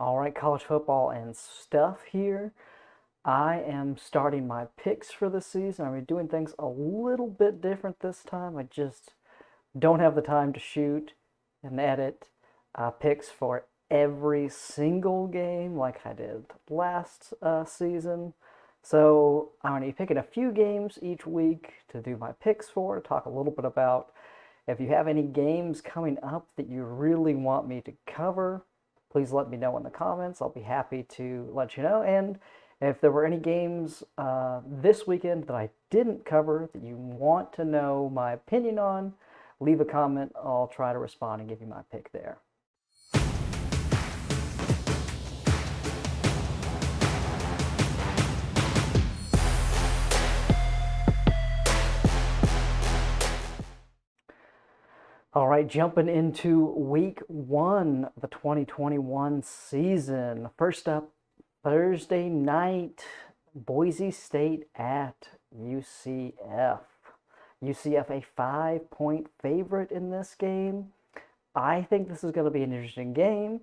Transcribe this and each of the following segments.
All right, college football and stuff here. I am starting my picks for the season. I'm doing things a little bit different this time. I just don't have the time to shoot and edit picks for every single game like I did last season. So I'm going to be picking a few games each week to do my picks for, talk a little bit about if you have any games coming up that you really want me to cover, please let me know in the comments. I'll be happy to let you know. And if there were any games this weekend that I didn't cover that you want to know my opinion on, leave a comment. I'll try to respond and give you my pick there. All right, jumping into week one of the 2021 season. First up, Thursday night, Boise State at UCF. UCF a 5-point favorite in this game. I think this is going to be an interesting game.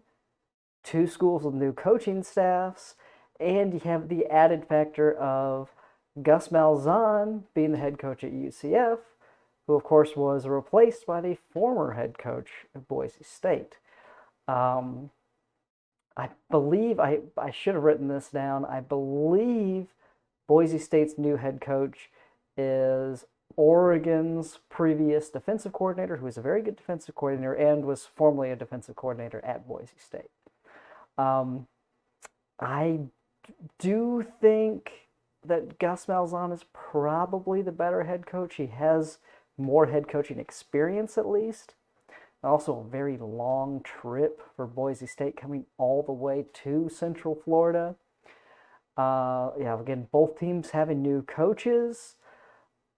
Two schools with new coaching staffs, and you have the added factor of Gus Malzahn being the head coach at UCF, who of course was replaced by the former head coach of Boise State. I believe I should have written this down. I believe Boise State's new head coach is Oregon's previous defensive coordinator, who is a very good defensive coordinator and was formerly a defensive coordinator at Boise State. I do think that Gus Malzahn is probably the better head coach. He has more head coaching experience, at least. Also, a very long trip for Boise State coming all the way to Central Florida. Yeah, again, both teams having new coaches.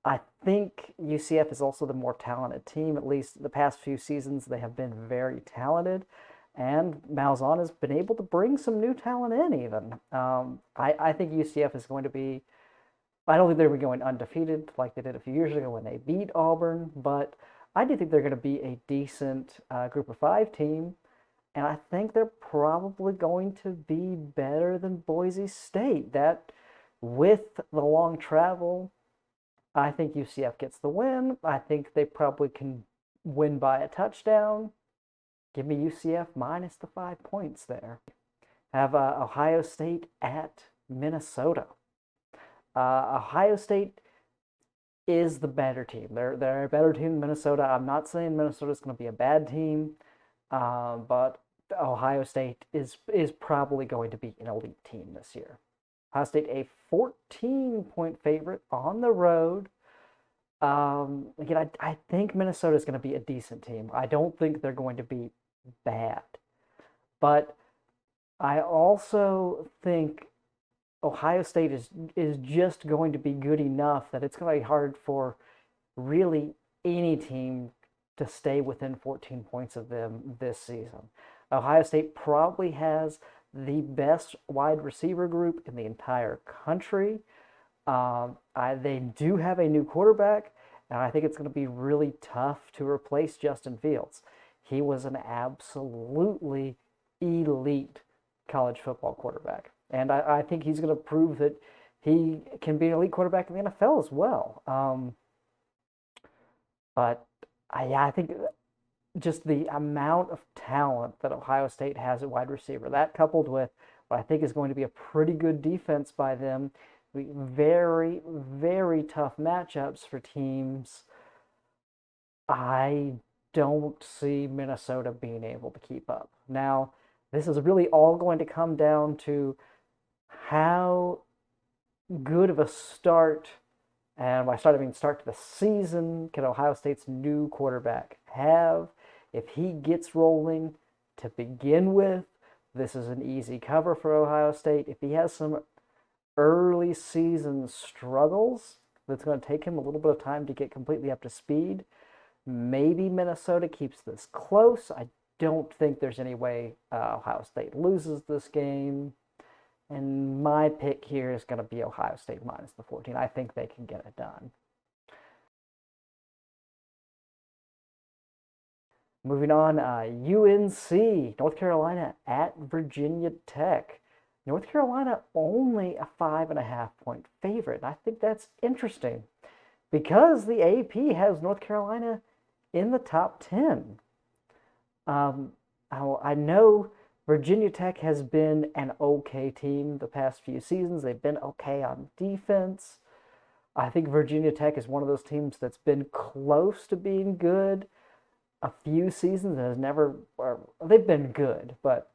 I think UCF is also the more talented team. At least the past few seasons, they have been very talented. And Malzahn has been able to bring some new talent in, even. I think UCF is going to be. I don't think they're going undefeated like they did a few years ago when they beat Auburn, but I do think they're going to be a decent group of five team, and I think they're probably going to be better than Boise State. That, with the long travel, I think UCF gets the win. I think they probably can win by a touchdown. Give me UCF minus the 5 points there. Have Ohio State at Minnesota. Ohio State is the better team. They're a better team than Minnesota. I'm not saying Minnesota's going to be a bad team, but Ohio State is probably going to be an elite team this year. Ohio State a 14-point favorite on the road. Again, I think Minnesota is going to be a decent team. I don't think they're going to be bad, but I also think Ohio State is just going to be good enough that it's going to be hard for really any team to stay within 14 points of them this season. Ohio State probably has the best wide receiver group in the entire country. They do have a new quarterback, and I think it's going to be really tough to replace Justin Fields. He was an absolutely elite college football quarterback. And I think he's going to prove that he can be an elite quarterback in the NFL as well. But I think just the amount of talent that Ohio State has at wide receiver, that coupled with what I think is going to be a pretty good defense by them, very, very tough matchups for teams. I don't see Minnesota being able to keep up. Now, this is really all going to come down to how good of a start, and by start I mean start to the season, can Ohio State's new quarterback have. If he gets rolling to begin with, this is an easy cover for Ohio State. If he has some early season struggles, that's going to take him a little bit of time to get completely up to speed. Maybe Minnesota keeps this close. I don't think there's any way Ohio State loses this game. And my pick here is going to be Ohio State minus the 14. I think they can get it done. Moving on, UNC, North Carolina at Virginia Tech. North Carolina only a 5.5 point favorite. I think that's interesting because the AP has North Carolina in the top 10. Um, I know Virginia Tech has been an okay team the past few seasons. They've been okay on defense. I think Virginia Tech is one of those teams that's been close to being good a few seasons and has never. Or they've been good, but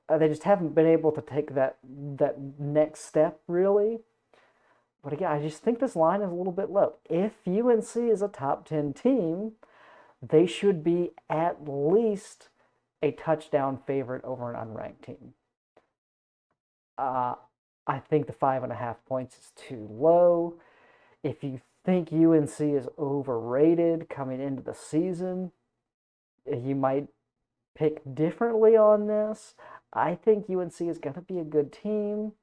they just haven't been able to take that next step really. But again, I just think this line is a little bit low. If UNC is a top 10 team, they should be at least a touchdown favorite over an unranked team. Uh, I think the 5.5 points is too low. If you think UNC is overrated coming into the season, you might pick differently on this. I think UNC is going to be a good team.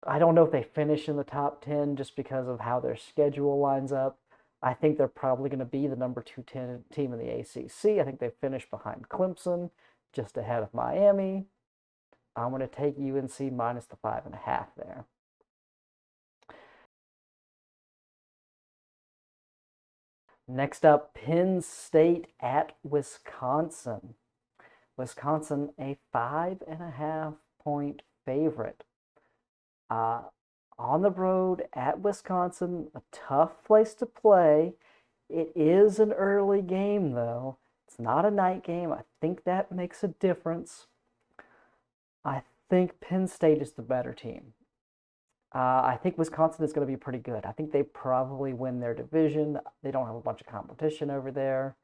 I don't know if they finish in the top 10 just because of how their schedule lines up. I think they're probably going to be the number 2 team in the ACC. I think they finish behind Clemson, just ahead of Miami. I'm going to take UNC minus the 5.5 there. Next up, Penn State at Wisconsin. Wisconsin, a 5.5 point favorite. Uh, on the road at Wisconsin, a tough place to play. It is an early game, though. It's not a night game. I think that makes a difference. I think Penn State is the better team. I think Wisconsin is going to be pretty good. I think they probably win their division. They don't have a bunch of competition over there.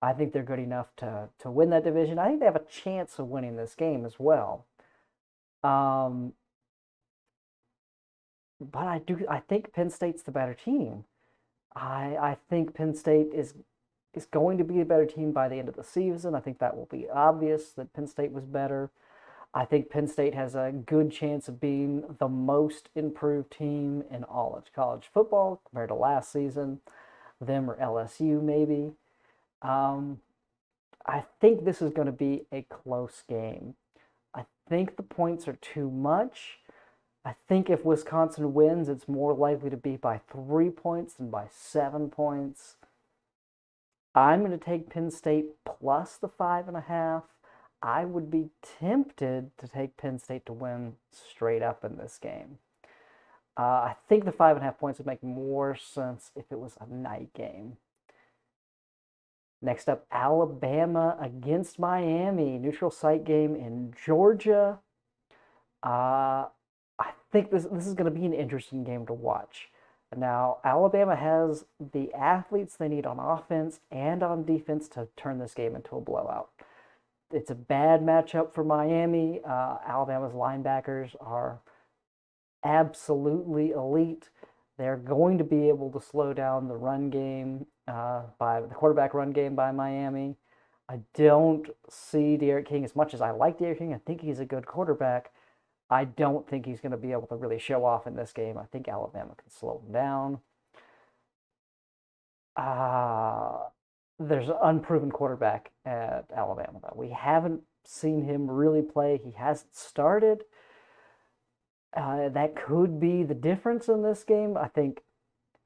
I think they're good enough to win that division. I think they have a chance of winning this game as well. Um, but I think Penn State's the better team. I think Penn State is going to be a better team by the end of the season. I think that will be obvious that Penn State was better. I think Penn State has a good chance of being the most improved team in all of college football compared to last season. Them or LSU, maybe. Um, I think this is going to be a close game. I think the points are too much. I think if Wisconsin wins, it's more likely to be by 3 points than by 7 points. I'm going to take Penn State plus the 5.5. I would be tempted to take Penn State to win straight up in this game. I think the 5.5 points would make more sense if it was a night game. Next up, Alabama against Miami, neutral site game in Georgia. I think this is going to be an interesting game to watch. Now, Alabama has the athletes they need on offense and on defense to turn this game into a blowout. It's a bad matchup for Miami. Alabama's linebackers are absolutely elite. They're going to be able to slow down the run game by the quarterback run game by Miami. I don't see D'Eriq King as much as I like D'Eriq King. I think he's a good quarterback. I don't think he's going to be able to really show off in this game. I think Alabama can slow him down. There's an unproven quarterback at Alabama, though. We haven't seen him really play. He hasn't started. That could be the difference in this game. I think,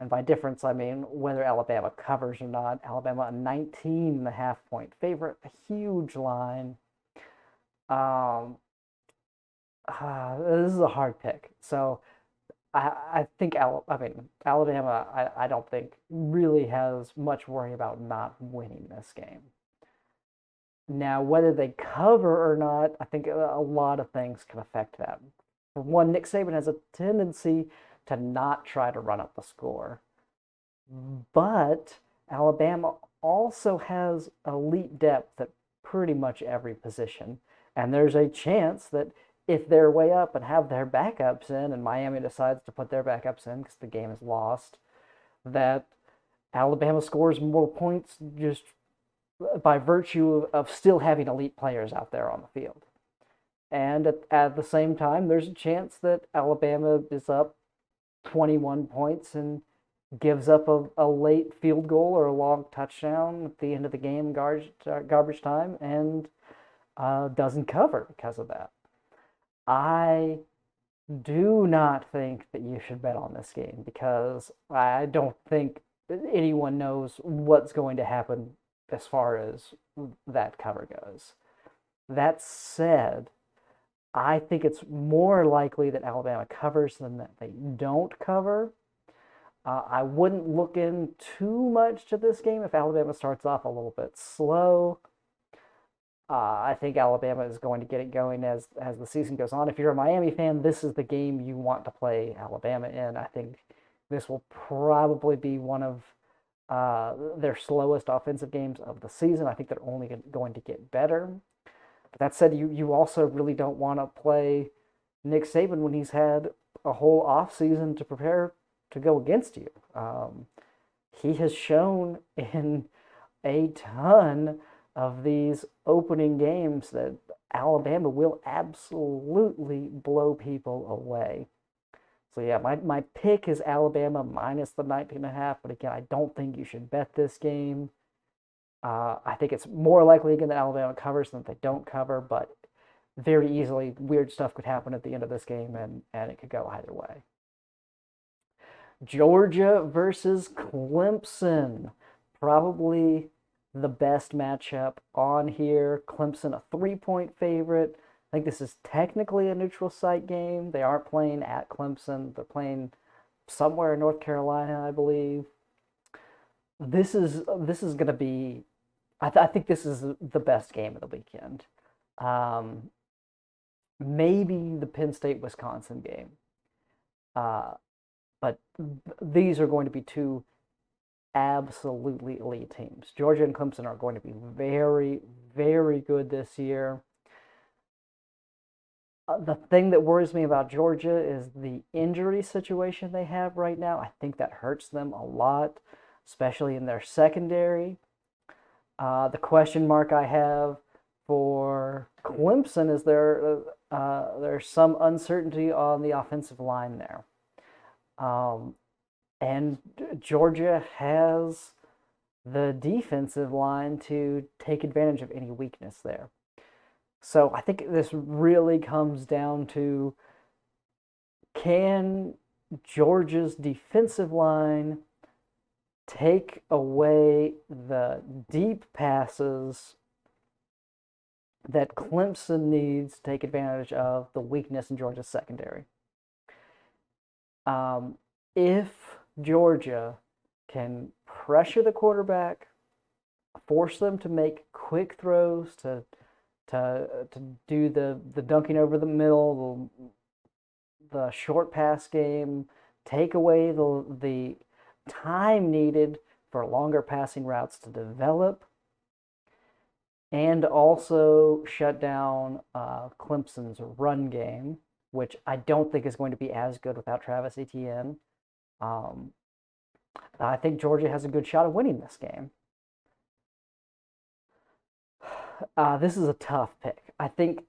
and by difference, I mean whether Alabama covers or not. Alabama, a 19.5 point favorite, a huge line. This is a hard pick. So I think Alabama. I don't think really has much worry about not winning this game. Now, whether they cover or not, I think a lot of things can affect that. For one, Nick Saban has a tendency to not try to run up the score, but Alabama also has elite depth at pretty much every position, and there's a chance that if they're way up and have their backups in, and Miami decides to put their backups in because the game is lost, that Alabama scores more points just by virtue of still having elite players out there on the field. And at the same time, there's a chance that Alabama is up 21 points and gives up a late field goal or a long touchdown at the end of the game, garbage time, and doesn't cover because of that. I do not think that you should bet on this game because I don't think anyone knows what's going to happen as far as that cover goes. That said, I think it's more likely that Alabama covers than that they don't cover. I wouldn't look in too much to this game if Alabama starts off a little bit slow. I think Alabama is going to get it going as the season goes on. If you're a Miami fan, this is the game you want to play Alabama in. I think this will probably be one of their slowest offensive games of the season. I think they're only going to get better. But that said, you also really don't want to play Nick Saban when he's had a whole offseason to prepare to go against you. He has shown in a ton of these opening games that Alabama will absolutely blow people away. So yeah, my pick is Alabama minus the 19.5, but again, I don't think you should bet this game. I think it's more likely again that Alabama covers than that they don't cover, but very easily weird stuff could happen at the end of this game, and it could go either way. Georgia versus Clemson. Probably the best matchup on here. Clemson, a 3-point favorite. I think this is technically a neutral site game. They aren't playing at Clemson. They're playing somewhere in North Carolina, I believe. This is going to be. I think this is the best game of the weekend. Maybe the Penn State Wisconsin game. But these are going to be two absolutely elite teams. Georgia and Clemson are going to be very, very good this year. The thing that worries me about Georgia is the injury situation they have right now. I think that hurts them a lot, especially in their secondary. The question mark I have for Clemson is there's some uncertainty on the offensive line there. And Georgia has the defensive line to take advantage of any weakness there. So I think this really comes down to, can Georgia's defensive line take away the deep passes that Clemson needs to take advantage of the weakness in Georgia's secondary? If Georgia can pressure the quarterback, force them to make quick throws, to do the dunking over the middle, the short pass game, take away the time needed for longer passing routes to develop, and also shut down Clemson's run game, which I don't think is going to be as good without Travis Etienne. I think Georgia has a good shot of winning this game. This is a tough pick. I think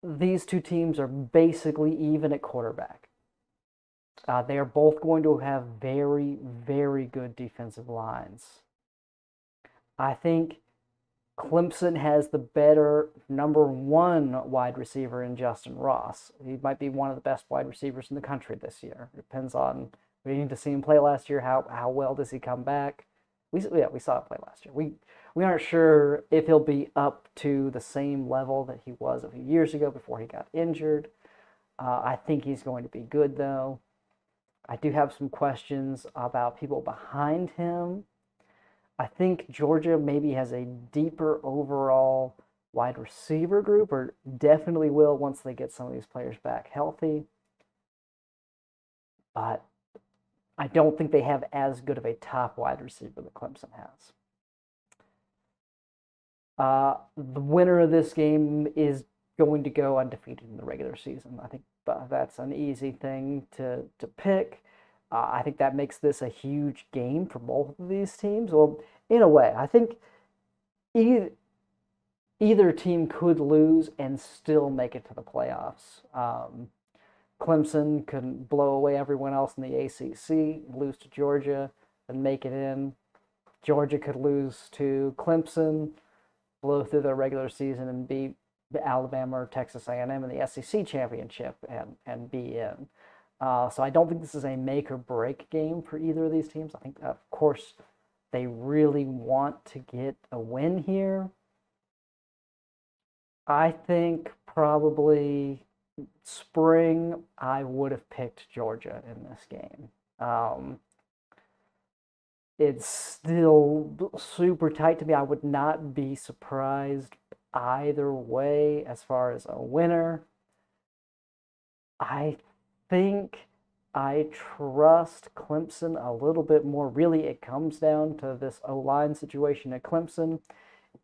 these two teams are basically even at quarterback. They are both going to have very, very good defensive lines. I think Clemson has the better number one wide receiver in Justin Ross. He might be one of the best wide receivers in the country this year. It depends on, we need to see him play last year. How well does he come back? We saw him play last year. We aren't sure if he'll be up to the same level that he was a few years ago before he got injured. I think he's going to be good, though. I do have some questions about people behind him. I think Georgia maybe has a deeper overall wide receiver group, or definitely will once they get some of these players back healthy. But I don't think they have as good of a top wide receiver that Clemson has. The winner of this game is going to go undefeated in the regular season. I think that's an easy thing to pick. I think that makes this a huge game for both of these teams. Well, in a way, I think either team could lose and still make it to the playoffs. Clemson could blow away everyone else in the ACC, lose to Georgia, and make it in. Georgia could lose to Clemson, blow through their regular season, and beat Alabama or Texas A&M in the SEC championship and be in. So I don't think this is a make or break game for either of these teams. I think, of course, they really want to get a win here. I think probably spring, I would have picked Georgia in this game. It's still super tight to me. I would not be surprised either way as far as a winner. I think I trust Clemson a little bit more. Really, it comes down to this O-line situation at Clemson.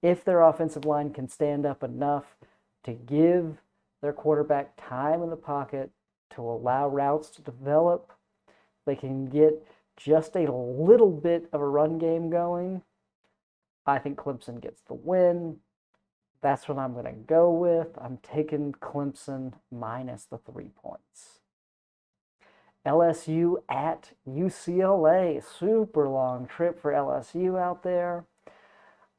If their offensive line can stand up enough to give their quarterback time in the pocket to allow routes to develop, they can get just a little bit of a run game going. I think Clemson gets the win. That's what I'm going to go with. I'm taking Clemson minus the 3 points. LSU at UCLA. Super long trip for LSU out there.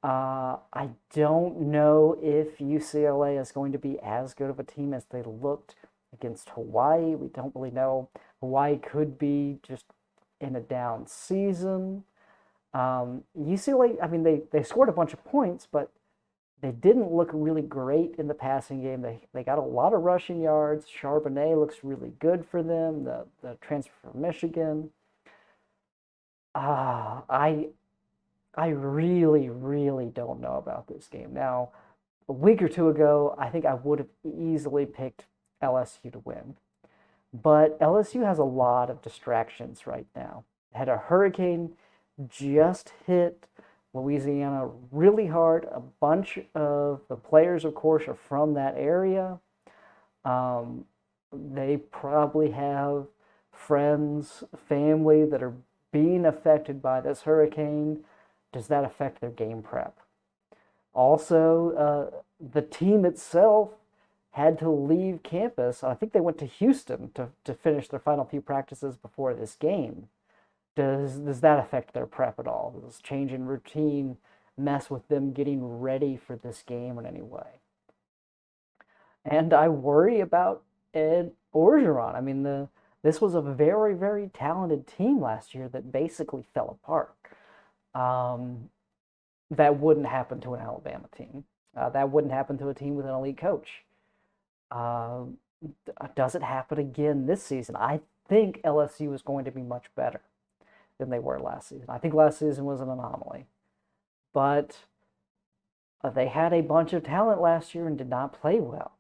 I don't know if UCLA is going to be as good of a team as they looked against Hawaii. We don't really know. Hawaii could be just in a down season. UCLA, I mean, they scored a bunch of points, but they didn't look really great in the passing game. They got a lot of rushing yards. Charbonnet looks really good for them, the transfer from Michigan. I really, really don't know about this game. Now, a week or two ago, I think I would have easily picked LSU to win. But LSU has a lot of distractions right now. Had a hurricane just hit Louisiana really hard. A bunch of the players, of course, are from that area. They probably have friends, family that are being affected by this hurricane. Does that affect their game prep? Also, the team itself had to leave campus. I think they went to Houston to finish their final few practices before this game. Does that affect their prep at all? Does change in routine mess with them getting ready for this game in any way? And I worry about Ed Orgeron. I mean, this was a very, very talented team last year that basically fell apart. Um, that wouldn't happen to an Alabama team. That wouldn't happen to a team with an elite coach. Uh, does it happen again this season? I think LSU is going to be much better than they were last season. I think last season was an anomaly. But they had a bunch of talent last year and did not play well.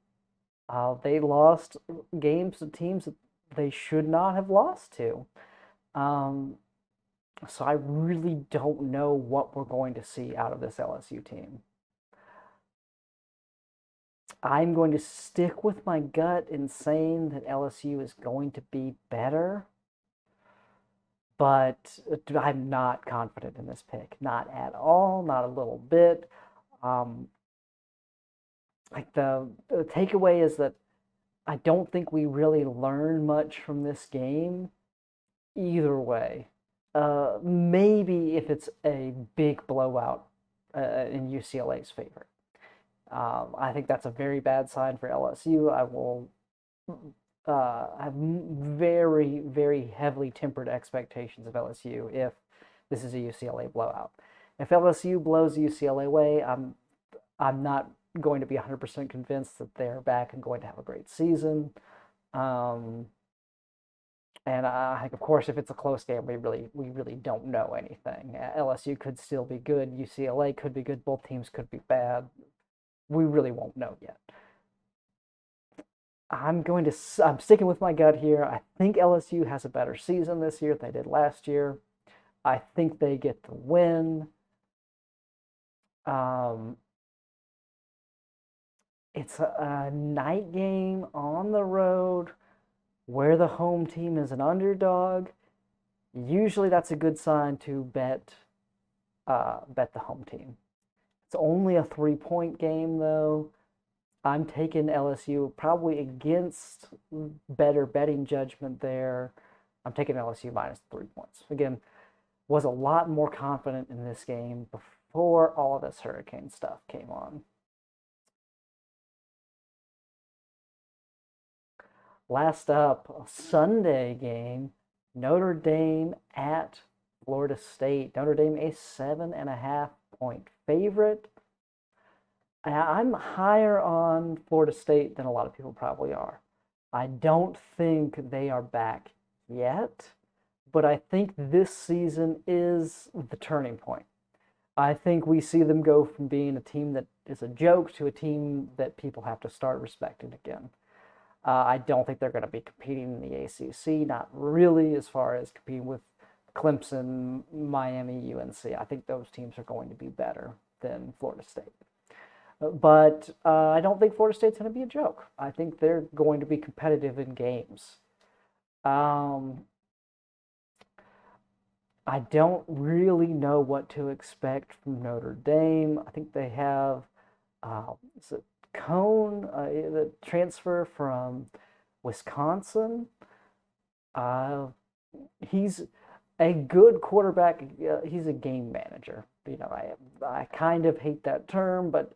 They lost games to teams that they should not have lost to. Um, so I really don't know what we're going to see out of this LSU team. I'm going to stick with my gut in saying that LSU is going to be better, but I'm not confident in this pick. Not at all, not a little bit. Um, like the takeaway is that I don't think we really learn much from this game either way. Maybe if it's a big blowout in UCLA's favor. I think that's a very bad sign for LSU. I will have very, very heavily tempered expectations of LSU if this is a UCLA blowout. If LSU blows UCLA away, I'm not going to be 100% convinced that they're back and going to have a great season. And I think, of course, if it's a close game, we really don't know anything. LSU could still be good. UCLA could be good. Both teams could be bad. We really won't know yet. I'm sticking with my gut here. I think LSU has a better season this year than they did last year. I think they get the win. It's a night game on the road where the home team is an underdog. Usually that's a good sign to bet the home team. It's only a 3-point game though. I'm taking LSU probably against better betting judgment there. I'm taking LSU minus 3 points. Again, was a lot more confident in this game before all of this hurricane stuff came on. Last up, a Sunday game, Notre Dame at Florida State. Notre Dame a 7.5 point favorite. I'm higher on Florida State than a lot of people probably are. I don't think they are back yet, but I think this season is the turning point. I think we see them go from being a team that is a joke to a team that people have to start respecting again. I don't think they're going to be competing in the ACC, not really as far as competing with Clemson, Miami, UNC. I think those teams are going to be better than Florida State. But I don't think Florida State's going to be a joke. I think they're going to be competitive in games. Um, I don't really know what to expect from Notre Dame. I think they have is it Cone, the transfer from Wisconsin. Uh, he's a good quarterback. He's a game manager. I kind of hate that term, but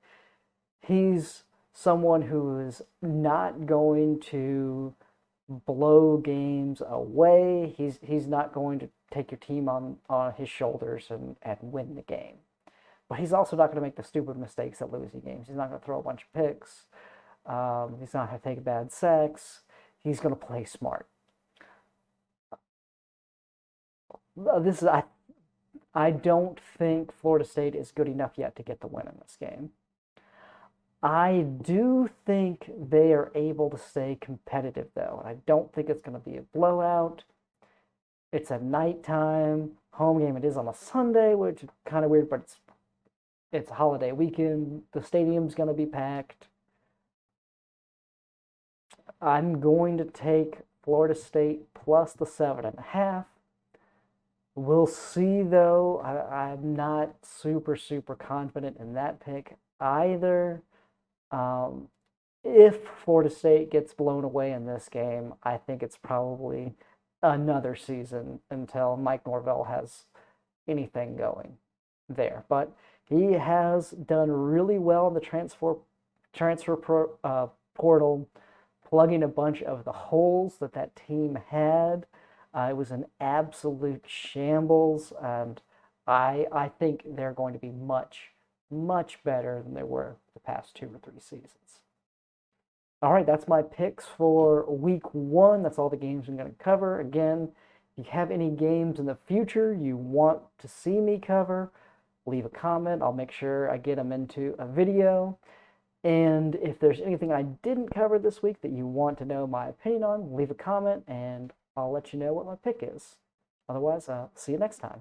he's someone who is not going to blow games away. He's not going to take your team on his shoulders and win the game. But he's also not going to make the stupid mistakes that lose you games. He's not going to throw a bunch of picks. He's not going to take bad sacks. He's going to play smart. This is I don't think Florida State is good enough yet to get the win in this game. I do think they are able to stay competitive, though. I don't think it's going to be a blowout. It's a nighttime home game. It is on a Sunday, which is kind of weird, but it's a holiday weekend. The stadium's going to be packed. I'm going to take Florida State plus the 7.5. We'll see, though. I'm not super confident in that pick either. If Florida State gets blown away in this game, I think it's probably another season until Mike Norvell has anything going there. But he has done really well in the portal, plugging a bunch of the holes that team had. It was an absolute shambles, and I think they're going to be much better than they were the past 2 or 3 seasons. All right, that's my picks for week 1. That's all the games I'm going to cover. Again, if you have any games in the future you want to see me cover, leave a comment. I'll make sure I get them into a video. And if there's anything I didn't cover this week that you want to know my opinion on, leave a comment and I'll let you know what my pick is. Otherwise, see you next time.